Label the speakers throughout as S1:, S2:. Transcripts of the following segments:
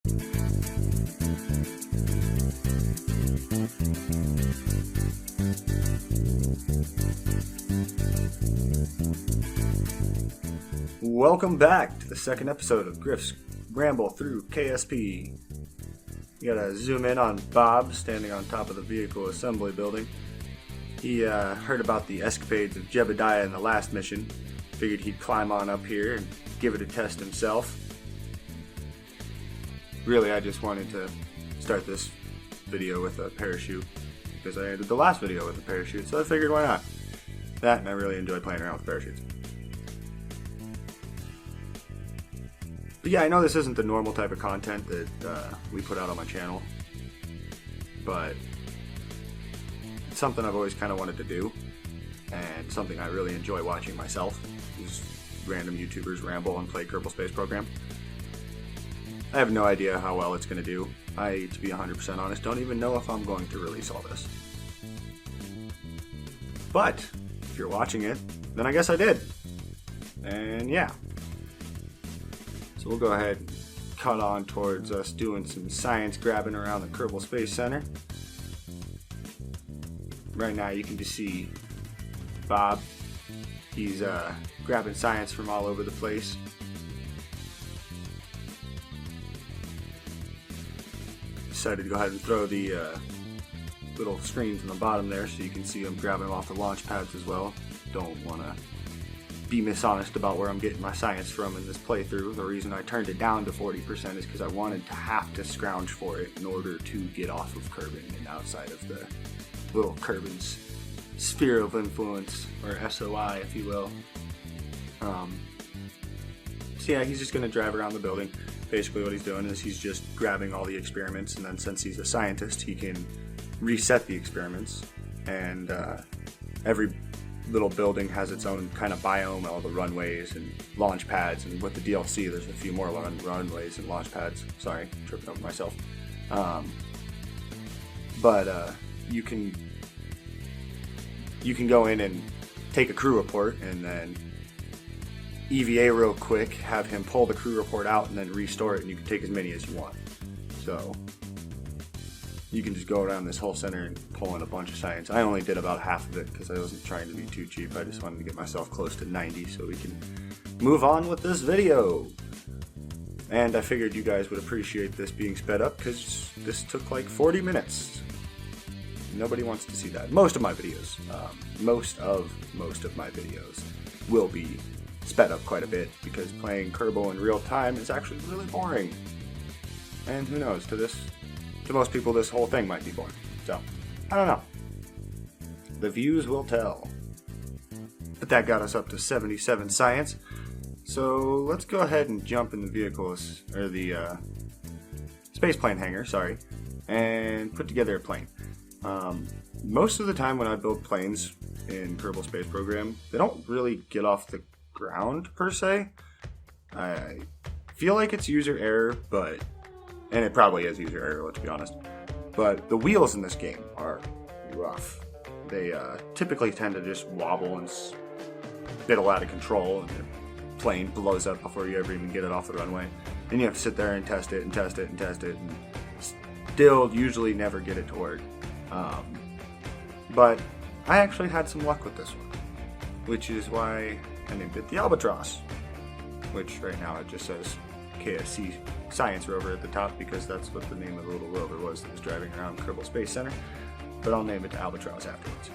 S1: Welcome back to the second episode of Griff's Ramble through KSP. You gotta zoom in on Bob standing on top of the vehicle assembly building. He heard about the escapades of Jebediah in the last mission. Figured he'd climb on up here and give it a test himself. Really, I just wanted to start this video with a parachute because I ended the last video with a parachute, so I figured why not. That, and I really enjoy playing around with parachutes. But yeah, I know this isn't the normal type of content that we put out on my channel, but it's something I've always kind of wanted to do, and something I really enjoy watching myself, is random YouTubers ramble and play Kerbal Space Program. I have no idea how well it's going to do. I, to be 100% honest, don't even know if I'm going to release all this. But, if you're watching it, then I guess I did. And yeah. So we'll go ahead and cut on towards us doing some science grabbing around the Kerbal Space Center. Right now you can just see Bob. He's grabbing science from all over the place. Decided to go ahead and throw the little screens on the bottom there so you can see him grabbing them off the launch pads as well. Don't want to be dishonest about where I'm getting my science from in this playthrough. The reason I turned it down to 40% is because I wanted to have to scrounge for it in order to get off of Kerbin and outside of the little Kerbin's sphere of influence, or SOI if you will. So yeah, he's just going to drive around the building. Basically what he's doing is he's just grabbing all the experiments, and then since he's a scientist he can reset the experiments, and every little building has its own kind of biome, all the runways and launch pads, and with the DLC there's a few more runways and launch pads. Sorry, tripping over myself. But you can go in and take a crew report and then EVA real quick, have him pull the crew report out and then restore it, and you can take as many as you want. So you can just go around this whole center and pull in a bunch of science. I only did about half of it because I wasn't trying to be too cheap. I just wanted to get myself close to 90 so we can move on with this video. And I figured you guys would appreciate this being sped up because this took like 40 minutes. Nobody wants to see that. Most of my videos, most of my videos will be sped up quite a bit because playing Kerbal in real time is actually really boring. And who knows, to most people this whole thing might be boring. So, I don't know. The views will tell. But that got us up to 77 science. So let's go ahead and jump in the vehicles, or the space plane hangar, sorry, and put together a plane. Most of the time when I build planes in Kerbal Space Program, they don't really get off the ground per se. I feel like it's user error, and it probably is user error, let's be honest. But the wheels in this game are rough. They typically tend to just wobble and spittle out of control, and the plane blows up before you ever even get it off the runway. And you have to sit there and test it and test it and test it, and still usually never get it to work. But I actually had some luck with this one, which is why I named it the Albatross, which right now it just says KSC Science Rover at the top because that's what the name of the little rover was that was driving around Kerbal Space Center, but I'll name it to Albatross afterwards.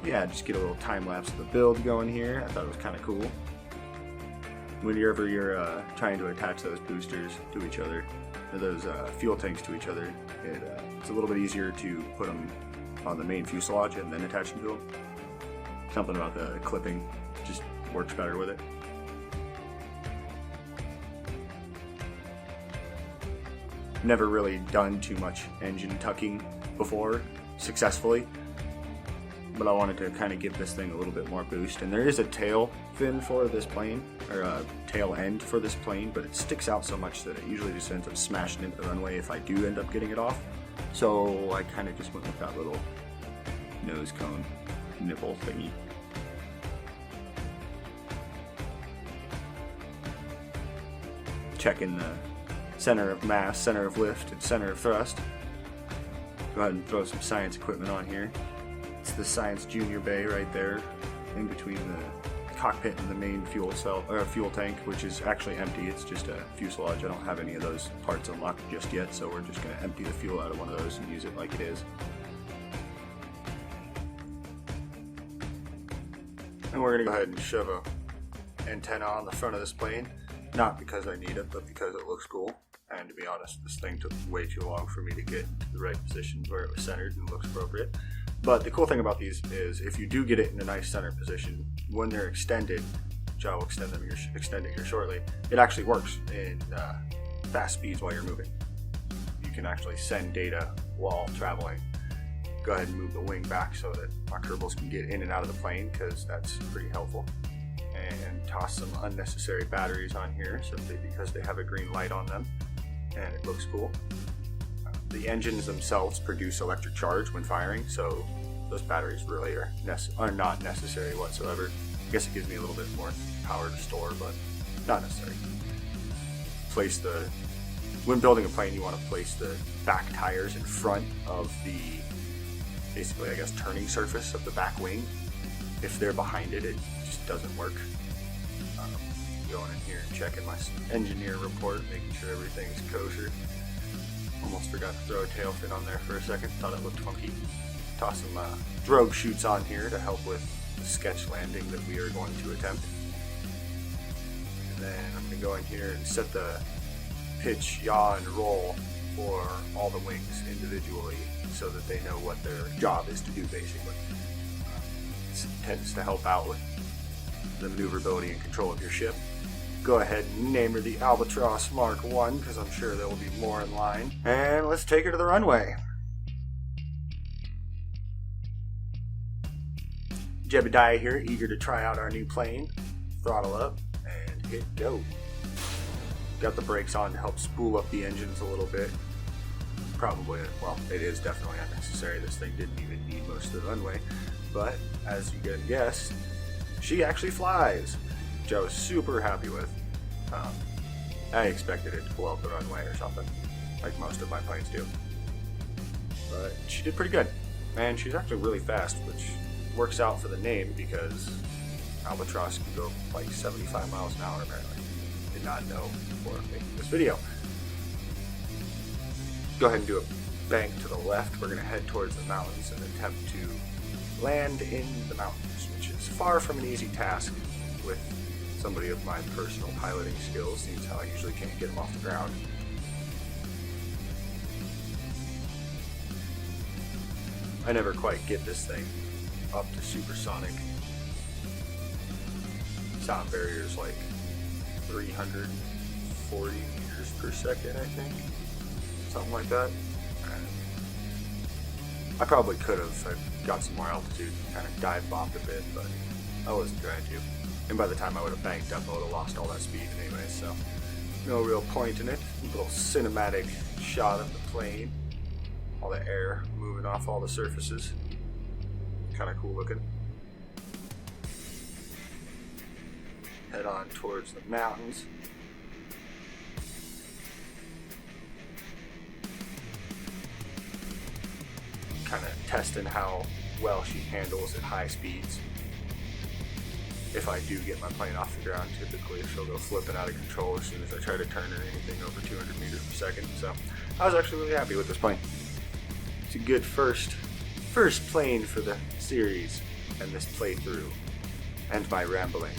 S1: Yeah, just get a little time lapse of the build going here. I thought it was kind of cool. Whenever you're trying to attach those boosters to each other, or those fuel tanks to each other, it's a little bit easier to put them on the main fuselage and then attach them to them. Something about the clipping just works better with it. Never really done too much engine tucking before successfully, but I wanted to kind of give this thing a little bit more boost. And there is a tail fin for this plane, or a tail end for this plane, but it sticks out so much that it usually just ends up smashing into the runway if I do end up getting it off. So I kind of just went with that little nose cone nipple thingy. Checking the center of mass, center of lift, and center of thrust. Go ahead and throw some science equipment on here. It's the science junior bay right there, in between the cockpit and the main fuel cell or fuel tank, which is actually empty. It's just a fuselage. I don't have any of those parts unlocked just yet, so we're just going to empty the fuel out of one of those and use it like it is. And we're going to go ahead and shove a antenna on the front of this plane, not because I need it, but because it looks cool. And to be honest, this thing took way too long for me to get to the right position where it was centered and looks appropriate. But the cool thing about these is if you do get it in a nice center position, when they're extended, which I will extend it here shortly, it actually works in fast speeds while you're moving. You can actually send data while traveling. Go ahead and move the wing back so that my Kerbals can get in and out of the plane, because that's pretty helpful. And toss some unnecessary batteries on here simply because they have a green light on them and it looks cool. The engines themselves produce electric charge when firing, so those batteries really are not necessary whatsoever. I guess it gives me a little bit more power to store, but not necessary. When building a plane, you want to place the back tires in front of the, basically, I guess, turning surface of the back wing. If they're behind it, it just doesn't work. Going in here and checking my engineer report, making sure everything's kosher. Almost forgot to throw a tail fin on there for a second, thought it looked funky. Toss some drogue chutes on here to help with the sketch landing that we are going to attempt. And then I'm going to go in here and set the pitch, yaw, and roll for all the wings individually so that they know what their job is to do, basically. This tends to help out with the maneuverability and control of your ship. Go ahead and name her the Albatross Mark 1, because I'm sure there will be more in line. And let's take her to the runway. Jebediah here, eager to try out our new plane. Throttle up and hit go. Got the brakes on to help spool up the engines a little bit. Probably, well, it is definitely unnecessary. This thing didn't even need most of the runway. But, as you can guess, she actually flies, which I was super happy with. I expected it to blow up the runway or something, like most of my planes do. But she did pretty good. And she's actually really fast, which works out for the name because Albatross can go like 75 miles an hour apparently. Did not know before making this video. Go ahead and do a bank to the left. We're going to head towards the mountains and attempt to land in the mountains, which is far from an easy task with somebody of my personal piloting skills, seems how I usually can't get them off the ground. I never quite get this thing up to supersonic. Sound barrier is like 340 meters per second, I think. Something like that. I probably could have. I got some more altitude and kind of dive bombed a bit, but I wasn't trying to. And by the time I would have banked up, I would have lost all that speed anyway, so no real point in it. A little cinematic shot of the plane. All the air moving off all the surfaces. Kind of cool looking. Head on towards the mountains. Kind of testing how well she handles at high speeds. If I do get my plane off the ground, typically she'll go flipping out of control as soon as I try to turn her anything over 200 meters per second. So I was actually really happy with this plane. It's a good first plane for the series and this playthrough and my rambling.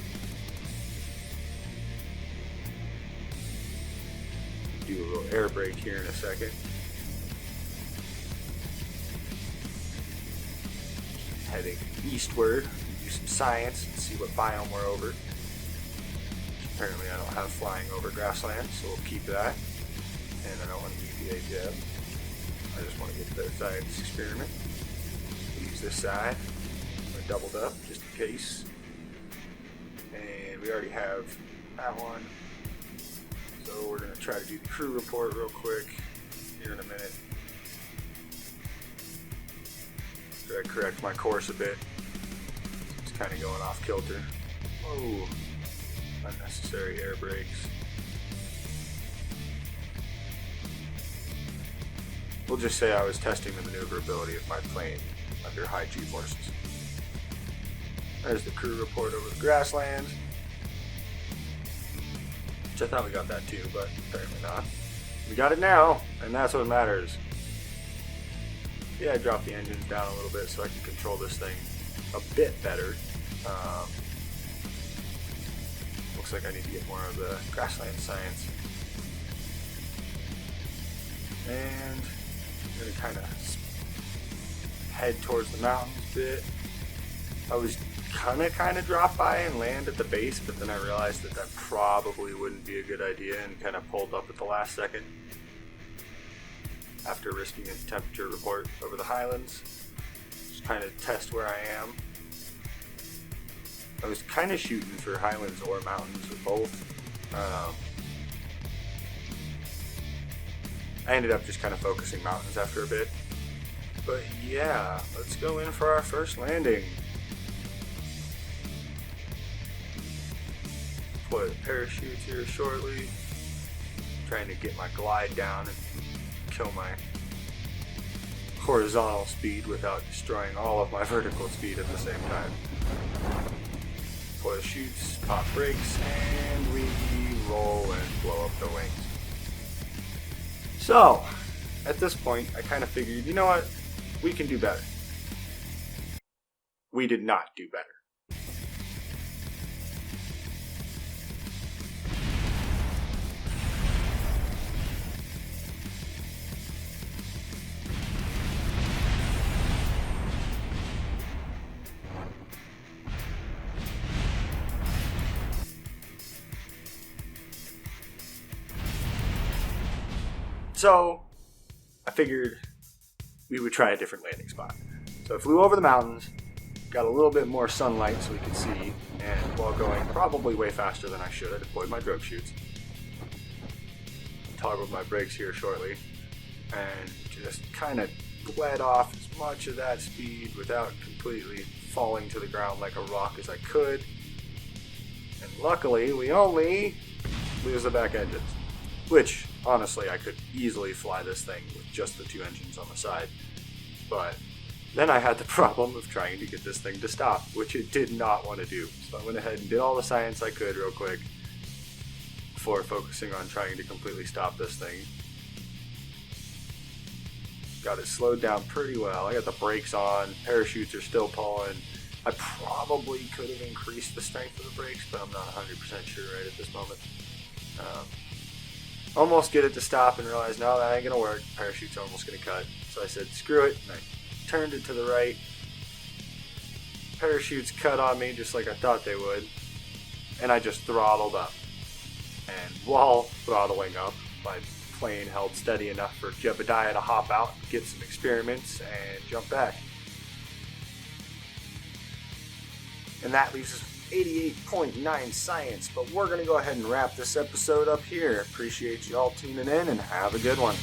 S1: Do a little air brake here in a second. Heading eastward, do some science and see what biome we're over. Apparently I don't have flying over grassland, so we'll keep that. And I don't want to EVA jab. I just want to get to the science experiment. Use this side. I doubled up just in case. And we already have that one. So we're going to try to do the crew report real quick here in a minute. Try to correct my course a bit. It's kind of going off kilter. Whoa. Unnecessary air brakes. We'll just say I was testing the maneuverability of my plane under high G-forces. There's the crew report over the grasslands. Which I thought we got that too, but apparently not. We got it now, and that's what matters. Yeah, I dropped the engines down a little bit so I can control this thing a bit better. Looks like I need to get more of the grassland science. And I'm going to kind of head towards the mountains a bit. I was kind of drop by and land at the base, but then I realized that probably wouldn't be a good idea and kind of pulled up at the last second. After risking a temperature report over the highlands, just kind of test where I am. I was kind of shooting for highlands or mountains or both. I ended up just kind of focusing mountains after a bit. But yeah, let's go in for our first landing. Deploy the parachutes here shortly. Trying to get my glide down and kill my horizontal speed without destroying all of my vertical speed at the same time. Deploy the chutes, pop brakes, and we roll and blow up the wings. So, at this point, I kind of figured, you know what? We can do better. We did not do better. So, I figured we would try a different landing spot. So I flew over the mountains, got a little bit more sunlight so we could see, and while going probably way faster than I should, I deployed my drogue chutes. Toggled my brakes here shortly, and just kind of bled off as much of that speed without completely falling to the ground like a rock as I could. And luckily, we only lose the back engines, which honestly, I could easily fly this thing with just the two engines on the side. But then I had the problem of trying to get this thing to stop, which it did not want to do. So I went ahead and did all the science I could real quick before focusing on trying to completely stop this thing. Got it slowed down pretty well. I got the brakes on, parachutes are still pulling. I probably could have increased the strength of the brakes, but I'm not 100% sure right at this moment. Almost get it to stop and realize, no, that ain't gonna work. Parachute's almost gonna cut. So I said, screw it, and I turned it to the right. Parachutes cut on me just like I thought they would, and I just throttled up. And while throttling up, my plane held steady enough for Jebediah to hop out, get some experiments, and jump back. And that leaves us 88.9 science, but we're going to go ahead and wrap this episode up here. Appreciate you all tuning in and have a good one.